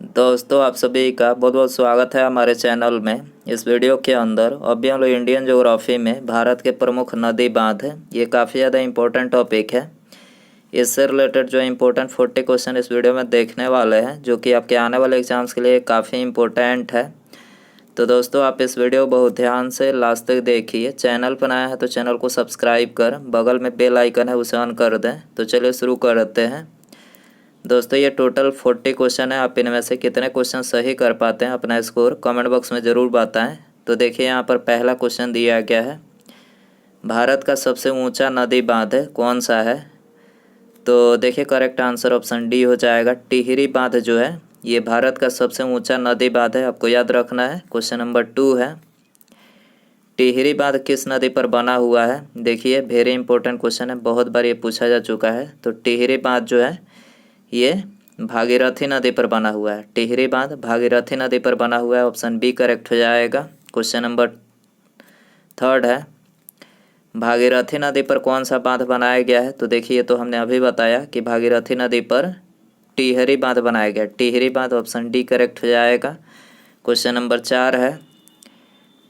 दोस्तों आप सभी का बहुत बहुत स्वागत है हमारे चैनल में। इस वीडियो के अंदर अभी हम लोग इंडियन ज्योग्राफी में भारत के प्रमुख नदी बांध है, ये काफ़ी ज़्यादा इम्पोर्टेंट टॉपिक है। इससे रिलेटेड जो इम्पोर्टेंट 40 क्वेश्चन इस वीडियो में देखने वाले हैं, जो कि आपके आने वाले एग्जाम्स के लिए काफ़ी इम्पोर्टेंट है। तो दोस्तों आप इस वीडियो को बहुत ध्यान से लास्ट तक देखिए। चैनल पर नया है तो चैनल को सब्सक्राइब कर बगल में बेल आइकन है उसे ऑन कर दें। तो चलिए शुरू करते हैं। दोस्तों ये टोटल 40 क्वेश्चन है। आप इनमें से कितने क्वेश्चन सही कर पाते हैं अपना स्कोर कमेंट बॉक्स में ज़रूर बताएं। तो देखिए यहाँ पर पहला क्वेश्चन दिया गया है, भारत का सबसे ऊंचा नदी बांध कौन सा है। तो देखिए करेक्ट आंसर ऑप्शन डी हो जाएगा। टिहरी बांध जो है ये भारत का सबसे ऊंचा नदी बांध है, आपको याद रखना है। क्वेश्चन नंबर 2 है, टिहरी बांध किस नदी पर बना हुआ है। देखिए वेरी इंपॉर्टेंट क्वेश्चन है, बहुत बार ये पूछा जा चुका है। तो टिहरी बांध जो है ये भागीरथी नदी पर बना हुआ है। टिहरी बांध भागीरथी नदी पर बना हुआ है, ऑप्शन बी करेक्ट हो जाएगा। क्वेश्चन नंबर 3 है, भागीरथी नदी पर कौन सा बांध बनाया गया है। तो देखिए तो हमने अभी बताया कि भागीरथी नदी पर टिहरी बांध बनाया गया। टिहरी बांध ऑप्शन डी करेक्ट हो जाएगा। क्वेश्चन नंबर 4 है,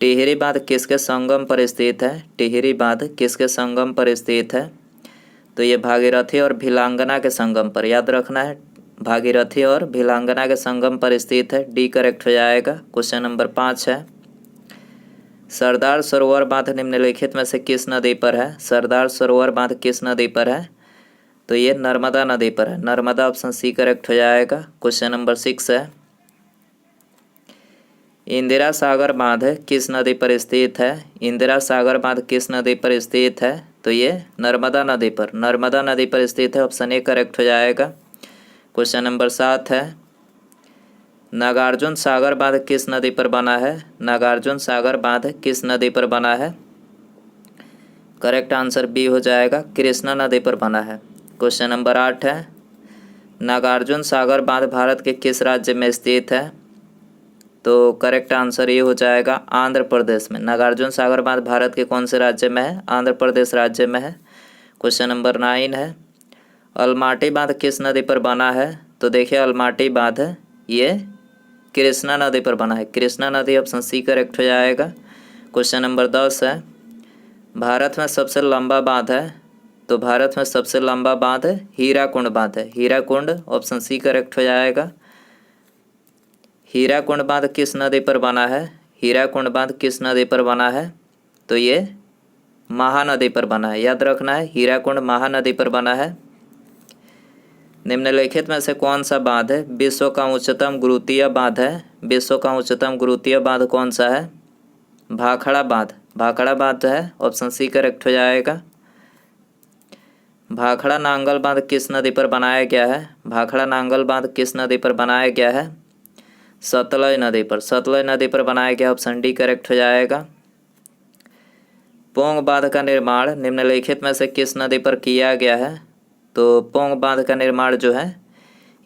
टिहरी बांध किसके संगम पर स्थित है। टिहरी बांध किसके संगम पर स्थित है। तो ये भागीरथी और भिलांगना के संगम पर, याद रखना है, भागीरथी और भिलांगना के संगम पर स्थित है। डी करेक्ट हो जाएगा। क्वेश्चन नंबर 5 है, सरदार सरोवर बांध निम्नलिखित में से किस नदी पर है। सरदार सरोवर बांध किस नदी पर है। तो ये नर्मदा नदी पर है। नर्मदा ऑप्शन सी करेक्ट हो जाएगा। क्वेश्चन नंबर 6 है, इंदिरा सागर बांध किस नदी पर स्थित है। इंदिरा सागर बांध किस नदी पर स्थित है। तो ये नर्मदा नदी पर, नर्मदा नदी पर स्थित है, ऑप्शन ए करेक्ट हो जाएगा। क्वेश्चन नंबर 7 है, नागार्जुन सागर बांध किस नदी पर बना है। नागार्जुन सागर बांध किस नदी पर बना है। करेक्ट आंसर बी हो जाएगा, कृष्णा नदी पर बना है। क्वेश्चन नंबर 8 है, नागार्जुन सागर बांध भारत के किस राज्य में स्थित है। तो करेक्ट आंसर ये हो जाएगा आंध्र प्रदेश में। नागार्जुन सागर बांध भारत के कौन से राज्य में है। आंध्र प्रदेश राज्य में है। क्वेश्चन नंबर 9 है, अलमाटी बांध किस नदी पर बना है। तो देखिए अलमाटी बांध ये कृष्णा नदी पर बना है। कृष्णा नदी ऑप्शन सी करेक्ट हो जाएगा। क्वेश्चन नंबर 10 है, भारत में सबसे लंबा बांध है। तो भारत में सबसे लंबा बांध हीराकुंड बांध है। हीराकुंड ऑप्शन सी करेक्ट हो जाएगा। हीराकुंड बांध किस नदी पर बना है। हीराकुंड बांध किस नदी पर बना है। तो ये महानदी पर बना है, याद रखना है, हीराकुंड महानदी पर बना है। निम्नलिखित में से कौन सा बांध है विश्व का उच्चतम गुरुत्वीय बांध है। विश्व का उच्चतम गुरुत्वीय बांध कौन सा है। भाखड़ा बांध, भाखड़ा बांध है, ऑप्शन सी करेक्ट हो जाएगा। भाखड़ा नांगल बांध किस नदी पर बनाया गया है। भाखड़ा नांगल बांध किस नदी पर बनाया गया है। सतलज नदी पर, सतलज नदी पर बनाया गया, ऑप्शन डी करेक्ट हो जाएगा। पोंग बांध का निर्माण निम्नलिखित में से किस नदी पर किया गया है। तो पोंग बांध का निर्माण जो है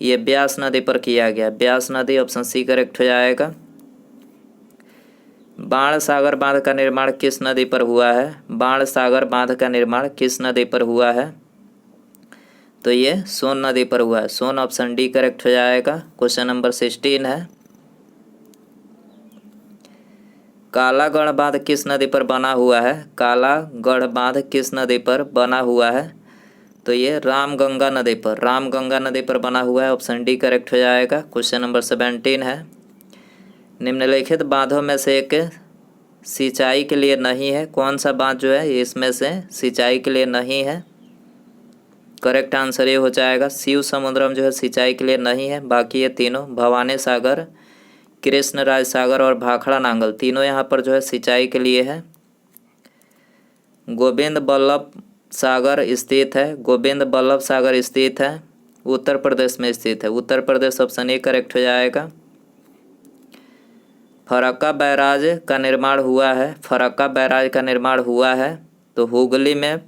ये ब्यास नदी पर किया गया। ब्यास नदी ऑप्शन सी करेक्ट हो जाएगा। बाण सागर बांध का निर्माण किस नदी पर हुआ है। बाण सागर बांध का निर्माण किस नदी पर हुआ है। तो ये सोन नदी पर हुआ है। सोन ऑप्शन डी करेक्ट हो जाएगा। क्वेश्चन नंबर 16 है, कालागढ़ बांध किस नदी पर बना हुआ है। कालागढ़ बांध किस नदी पर बना हुआ है। तो ये रामगंगा नदी पर, रामगंगा नदी पर बना हुआ है, ऑप्शन डी करेक्ट हो जाएगा। क्वेश्चन नंबर 17 है, निम्नलिखित बांधों में से एक सिंचाई के लिए नहीं है। कौन सा बांध जो है इसमें से सिंचाई के लिए नहीं है। करेक्ट आंसर ये हो जाएगा शिव समुद्रम जो है सिंचाई के लिए नहीं है। बाकी ये तीनों भवानी सागर, कृष्णराज सागर और भाखड़ा नांगल तीनों यहाँ पर जो है सिंचाई के लिए है। गोविंद बल्लभ सागर स्थित है। गोविंद बल्लभ सागर स्थित है उत्तर प्रदेश में स्थित है। Uttar Pradesh option A correct हो जाएगा। फरक्का बैराज का निर्माण हुआ है। फरक्का बैराज का निर्माण हुआ है तो हुगली में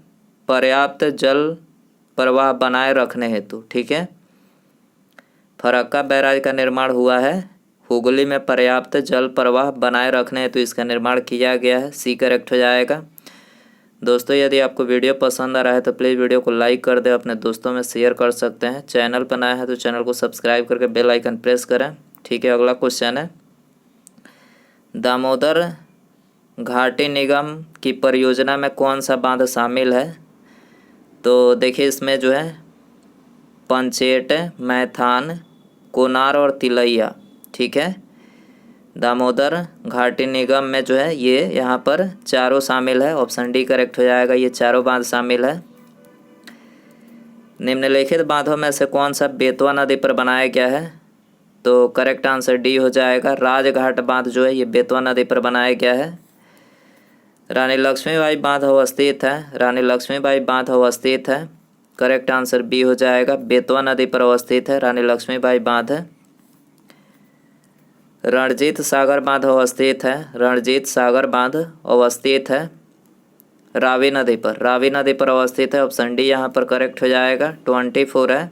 पर्याप्त जल प्रवाह बनाए रखने हेतु, ठीक है। फरक्का बैराज का निर्माण हुआ है हुगली में पर्याप्त जल प्रवाह बनाए रखने हेतु इसका निर्माण किया गया है। सी करेक्ट हो जाएगा। दोस्तों यदि आपको वीडियो पसंद आ रहा है तो प्लीज़ वीडियो को लाइक कर दें, अपने दोस्तों में शेयर कर सकते हैं। चैनल पर नया है तो चैनल को सब्सक्राइब करके बेल आइकन प्रेस करें। ठीक है। अगला क्वेश्चन है, दामोदर घाटी निगम की परियोजना में कौन सा बांध शामिल है? तो देखिए इसमें जो है पंचेट, मैथान, कोनार और तिलैया, ठीक है। दामोदर घाटी निगम में जो है ये यहाँ पर चारों शामिल है। ऑप्शन डी करेक्ट हो जाएगा, ये चारों बांध शामिल है। निम्नलिखित बांधों में से कौन सा बेतवा नदी पर बनाया गया है? तो करेक्ट आंसर डी हो जाएगा। राजघाट बांध जो है ये बेतवा नदी पर बनाया गया है। रानी लक्ष्मीबाई बांध अवस्थित है, रानी लक्ष्मीबाई बांध अवस्थित है। करेक्ट आंसर बी हो जाएगा, बेतवा नदी पर अवस्थित है रानी लक्ष्मीबाई बांध। रणजीत सागर बांध अवस्थित है, रणजीत सागर बांध अवस्थित है रावी नदी पर, रावी नदी पर अवस्थित है। ऑप्शन डी यहाँ पर करेक्ट हो जाएगा, 24 है।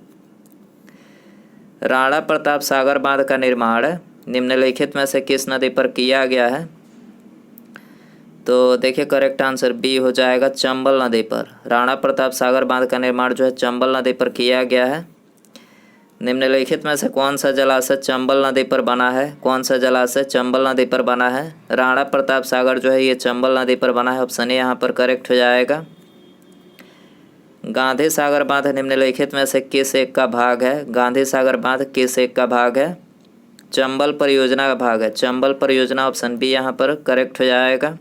राणा प्रताप सागर बांध का निर्माण निम्नलिखित में से किस नदी पर किया गया है? तो देखिए करेक्ट आंसर बी हो जाएगा, चंबल नदी पर। राणा प्रताप सागर बांध का निर्माण जो है चंबल नदी पर किया गया है। निम्नलिखित में से कौन सा जलाशय चंबल नदी पर बना है? कौन सा जलाशय चंबल नदी पर बना है? राणा प्रताप सागर जो है ये चंबल नदी पर बना है। ऑप्शन ए यहाँ पर करेक्ट हो जाएगा। गांधी सागर बांध निम्नलिखित में से किस एक का भाग है? गांधी सागर बांध किस एक का भाग है? चंबल परियोजना का भाग है, चंबल परियोजना। ऑप्शन बी यहाँ पर करेक्ट हो जाएगा।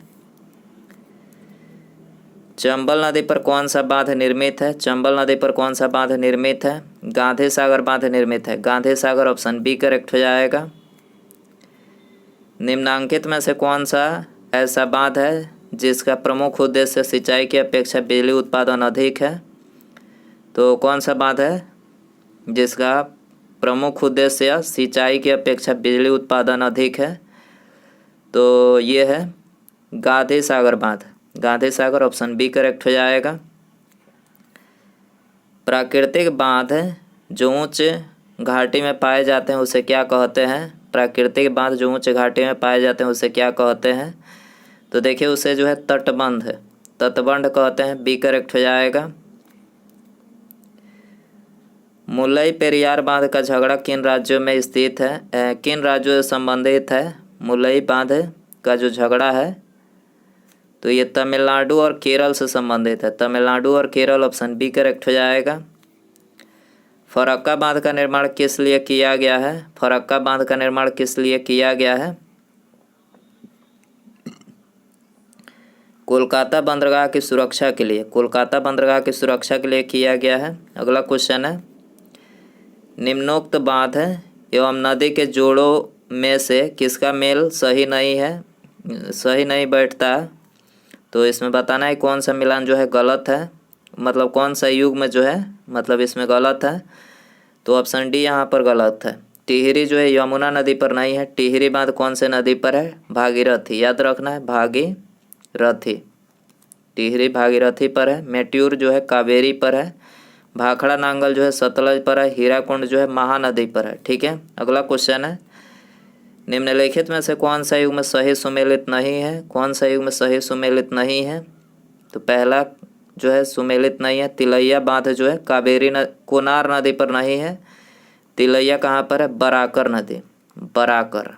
चंबल नदी पर कौन सा बांध निर्मित है? चंबल नदी पर कौन सा बांध निर्मित है? गांधी सागर बांध निर्मित है, Gandhi Sagar. Option B correct हो जाएगा। निम्नांकित में से कौन सा ऐसा बांध है जिसका प्रमुख उद्देश्य सिंचाई की अपेक्षा बिजली उत्पादन अधिक है? तो कौन सा बांध है जिसका प्रमुख उद्देश्य सिंचाई की अपेक्षा बिजली उत्पादन अधिक है? तो ये है गांधी सागर बांध, Gandhi Sagar. Option B correct हो जाएगा। प्राकृतिक बांध जो उच्च घाटी में पाए जाते हैं उसे क्या कहते हैं? प्राकृतिक बांध जो उच्च घाटी में पाए जाते हैं उसे क्या कहते हैं? तो देखिए उसे जो है तटबंध, तटबंध कहते हैं। बी करेक्ट हो जाएगा। मुलई पेरियार बांध का झगड़ा किन राज्यों में स्थित है, किन राज्यों से संबंधित है? मुलई बांध का जो झगड़ा है तो ये तमिलनाडु और केरल से संबंधित है, तमिलनाडु और केरल। ऑप्शन बी करेक्ट हो जाएगा। फरक्का बांध का निर्माण किस लिए किया गया है? फरक्का बांध का निर्माण किस लिए किया गया है? कोलकाता बंदरगाह की सुरक्षा के लिए, कोलकाता बंदरगाह की सुरक्षा के लिए किया गया है। अगला क्वेश्चन है, निम्नोक्त बांध एवं नदी के जोड़ों में से किसका मेल सही नहीं है, सही नहीं बैठता? तो इसमें बताना है कौन सा मिलान जो है गलत है, मतलब कौन सा युग में जो है मतलब इसमें गलत है। तो ऑप्शन डी यहाँ पर गलत है। टिहरी जो है यमुना नदी पर नहीं है। टिहरी बांध कौन से नदी पर है? भागीरथी, याद रखना है, भागीरथी। टिहरी भागीरथी पर है। मेट्यूर जो है कावेरी पर है। भाखड़ा नांगल जो है सतलज पर है। हीराकुंड जो है महानदी पर है, ठीक है। अगला क्वेश्चन है, निम्नलिखित में से कौन सा युग में सही सुमेलित नहीं है? कौन सा युग में सही सुमेलित नहीं है? तो पहला जो है सुमेलित नहीं है, तिलैया बांध जो है कावेरी कोनार नदी पर नहीं है। तिलैया कहाँ पर है? बराकर नदी, बराकर,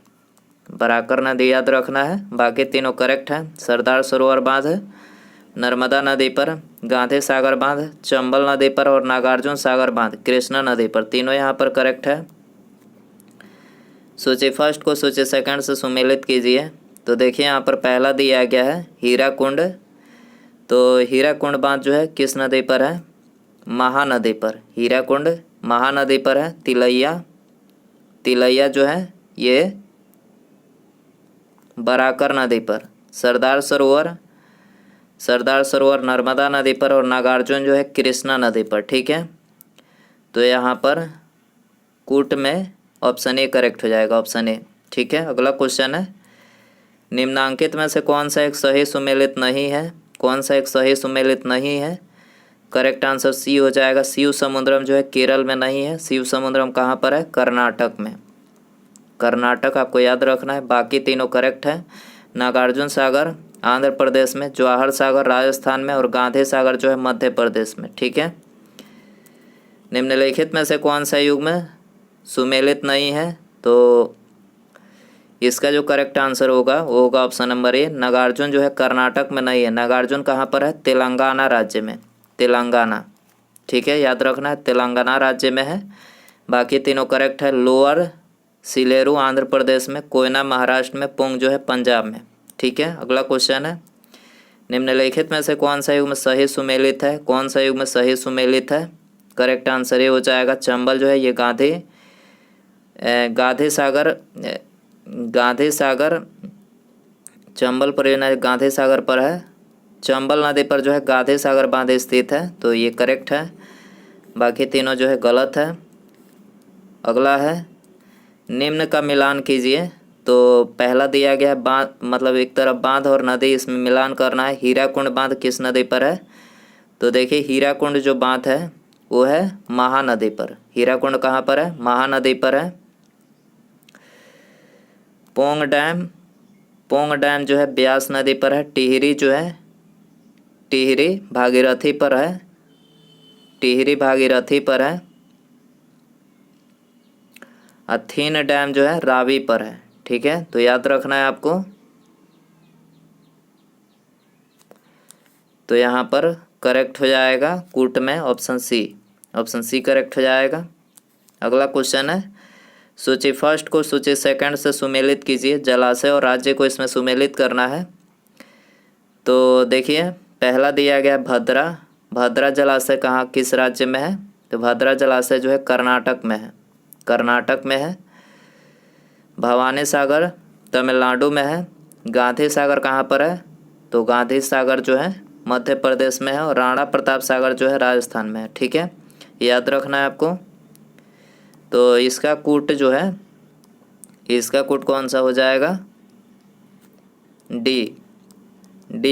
बराकर नदी याद रखना है। बाकी तीनों करेक्ट है। सरदार सरोवर बांध नर्मदा नदी पर, गांधी सागर बांध चंबल नदी पर और नागार्जुन सागर बांध कृष्णा नदी पर, तीनों यहाँ पर करेक्ट है। सूची फर्स्ट को सूची सेकंड से सुमेलित कीजिए। तो देखिए यहाँ पर पहला दिया गया है हीराकुंड। तो हीराकुंड बांध जो है किस नदी पर है? महानदी पर। हीराकुंड महानदी पर है। तिलैया, तिलैया जो है ये बराकर नदी पर। सरदार सरोवर, सरदार सरोवर नर्मदा नदी पर और नागार्जुन जो है कृष्णा नदी पर, ठीक है। तो यहाँ पर कूट में ऑप्शन ए करेक्ट हो जाएगा, ऑप्शन ए, ठीक है। अगला क्वेश्चन है, निम्नांकित में से कौन सा एक सही सुमेलित नहीं है? कौन सा एक सही सुमेलित नहीं है? करेक्ट आंसर सी हो जाएगा। शिव समुद्रम जो है केरल में नहीं है। शिव समुद्रम कहाँ पर है? कर्नाटक में, कर्नाटक आपको याद रखना है। बाकी तीनों करेक्ट है। नागार्जुन सागर आंध्र प्रदेश में, जवाहर सागर राजस्थान में और गांधी सागर जो है मध्य प्रदेश में, ठीक है। निम्नलिखित में से कौन सा युग में सुमेलित नहीं है? तो इसका जो करेक्ट आंसर होगा वो होगा ऑप्शन नंबर ए, नागार्जुन जो है कर्नाटक में नहीं है। नागार्जुन कहाँ पर है? तेलंगाना राज्य में, तेलंगाना। ठीक है, याद रखना है, तेलंगाना राज्य में है। बाकी तीनों करेक्ट है। लोअर सिलेरू आंध्र प्रदेश में, कोयना महाराष्ट्र में, पुंग जो है पंजाब में। ठीक है, अगला क्वेश्चन है, निम्नलिखित में से कौन सा युग में सही सुमेलित है? कौन सा युग में सही सुमेलित है? करेक्ट आंसर ये हो जाएगा चंबल जो है ये गांधी सागर चंबल परियोजना गांधी सागर पर है। चंबल नदी पर जो है गांधी सागर बांध स्थित है, तो ये करेक्ट है। बाकी तीनों जो है गलत है। अगला है, निम्न का मिलान कीजिए। तो पहला दिया गया बांध, मतलब एक तरफ बांध और नदी, इसमें मिलान करना है। हीराकुंड बांध किस नदी पर है? तो देखिए हीराकुंड जो बांध है वो है महानदी पर। हीराकुंड कहाँ पर है? महानदी पर है। पोंग डैम जो है ब्यास नदी पर है। टिहरी जो है टिहरी भागीरथी पर है। टिहरी भागीरथी पर है। अथीन डैम जो है रावी पर है। ठीक है, तो याद रखना है आपको। तो यहाँ पर करेक्ट हो जाएगा कूट में option C. Option C correct हो जाएगा। अगला क्वेश्चन है, सूची फर्स्ट को सूची सेकंड से सुमेलित कीजिए। जलाशय और राज्य को इसमें सुमेलित करना है। तो देखिए पहला दिया गया भद्रा। भद्रा जलाशय कहाँ, किस राज्य में है? तो भद्रा जलाशय जो है कर्नाटक में है। कर्नाटक में है। भवानी सागर तमिलनाडु में है। गांधी सागर कहाँ पर है? तो गांधी सागर जो है मध्य प्रदेश में है। और राणा प्रताप सागर जो है राजस्थान में है। ठीक है, याद रखना है आपको। तो इसका कूट जो है, इसका कूट कौन सा हो जाएगा? डी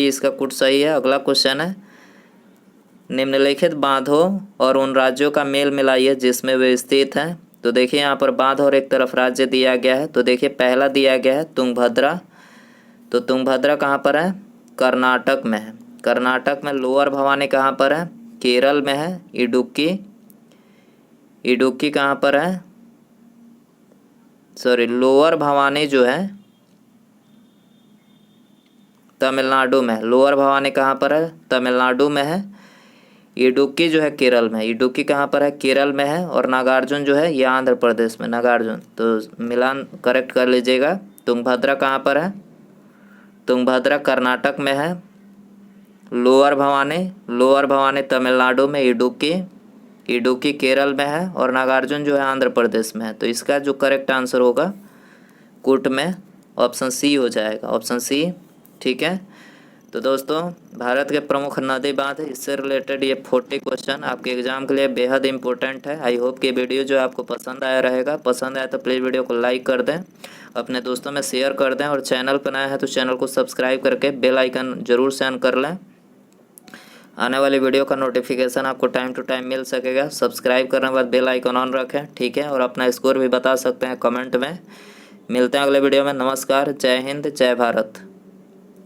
इसका कूट सही है। अगला क्वेश्चन है, निम्नलिखित बांधों और उन राज्यों का मेल मिलाइए जिसमें वे स्थित हैं। तो देखिए यहाँ पर बांध और एक तरफ राज्य दिया गया है। तो देखिए पहला दिया गया है तुंगभद्रा। तो तुंगभद्रा कहाँ पर है? कर्नाटक में है। कर्नाटक में। लोअर भवानी कहाँ पर है? केरल में है। इडुक्की कहाँ पर है? लोअर भवानी जो है तमिलनाडु में है। लोअर भवानी कहाँ पर है? तमिलनाडु में है। इडुक्की जो है केरल में। इडुक्की कहाँ पर है? केरल में है। और नागार्जुन जो है ये आंध्र प्रदेश में, नागार्जुन। तो मिलान करेक्ट कर लीजिएगा। तुंगभद्रा कहाँ पर है? तुंगभद्रा कर्नाटक में है। लोअर भवानी तमिलनाडु में। इडुक्की केरल में है। और नागार्जुन जो है आंध्र प्रदेश में है। तो इसका जो करेक्ट आंसर होगा कूट में ऑप्शन सी हो जाएगा। Option C. ठीक है, तो दोस्तों भारत के प्रमुख नदी बांध, इससे रिलेटेड ये 40 क्वेश्चन आपके एग्जाम के लिए बेहद इंपॉर्टेंट है। आई होप कि वीडियो जो आपको पसंद आया रहेगा। पसंद आया तो प्लीज़ वीडियो को लाइक कर दें, अपने दोस्तों में शेयर कर दें। और चैनल पर नया है तो चैनल को सब्सक्राइब करके बेल आइकन ज़रूर से ऑन कर लें। आने वाली वीडियो का नोटिफिकेशन आपको टाइम टू टाइम मिल सकेगा। सब्सक्राइब करने के बाद बेल आइकन ऑन रखें। ठीक है, और अपना स्कोर भी बता सकते हैं कमेंट में। मिलते हैं अगले वीडियो में। नमस्कार, जय हिंद, जय भारत।